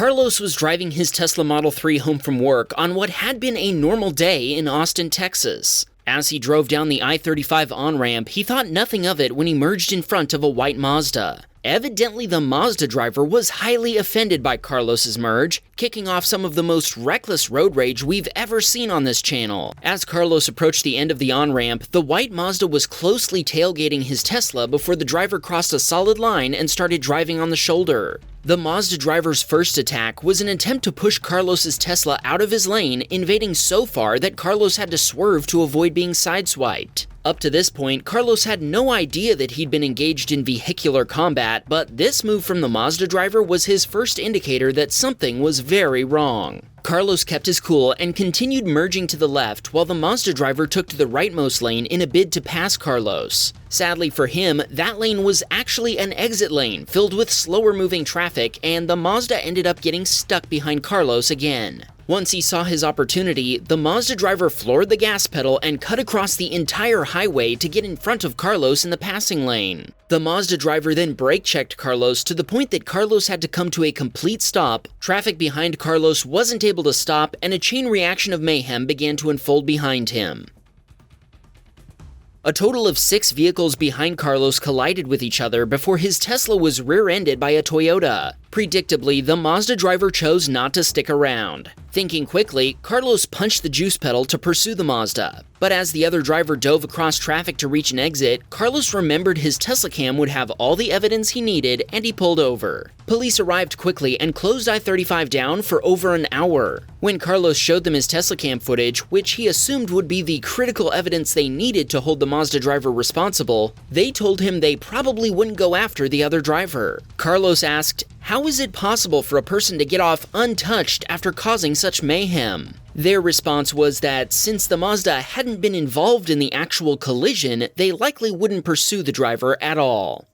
Carlos was driving his Tesla Model 3 home from work on what had been a normal day in Austin, Texas. As he drove down the I-35 on-ramp, he thought nothing of it when he merged in front of a white Mazda. Evidently, the Mazda driver was highly offended by Carlos's merge, kicking off some of the most reckless road rage we've ever seen on this channel. As Carlos approached the end of the on-ramp, the white Mazda was closely tailgating his Tesla before the driver crossed a solid line and started driving on the shoulder. The Mazda driver's first attack was an attempt to push Carlos's Tesla out of his lane, invading so far that Carlos had to swerve to avoid being sideswiped. Up to this point, Carlos had no idea that he'd been engaged in vehicular combat, but this move from the Mazda driver was his first indicator that something was very wrong. Carlos kept his cool and continued merging to the left while the Mazda driver took to the rightmost lane in a bid to pass Carlos. Sadly for him, that lane was actually an exit lane filled with slower moving traffic, and the Mazda ended up getting stuck behind Carlos again. Once he saw his opportunity, the Mazda driver floored the gas pedal and cut across the entire highway to get in front of Carlos in the passing lane. The Mazda driver then brake-checked Carlos to the point that Carlos had to come to a complete stop, traffic behind Carlos wasn't able to stop, and a chain reaction of mayhem began to unfold behind him. A total of 6 vehicles behind Carlos collided with each other before his Tesla was rear-ended by a Toyota. Predictably, the Mazda driver chose not to stick around. Thinking quickly, Carlos punched the juice pedal to pursue the Mazda. But as the other driver dove across traffic to reach an exit, Carlos remembered his Teslacam would have all the evidence he needed, and he pulled over. Police arrived quickly and closed I-35 down for over an hour. When Carlos showed them his Teslacam footage, which he assumed would be the critical evidence they needed to hold the Mazda driver responsible, they told him they probably wouldn't go after the other driver. Carlos asked, "How is it possible for a person to get off untouched after causing such mayhem?" Their response was that since the Mazda hadn't been involved in the actual collision, they likely wouldn't pursue the driver at all.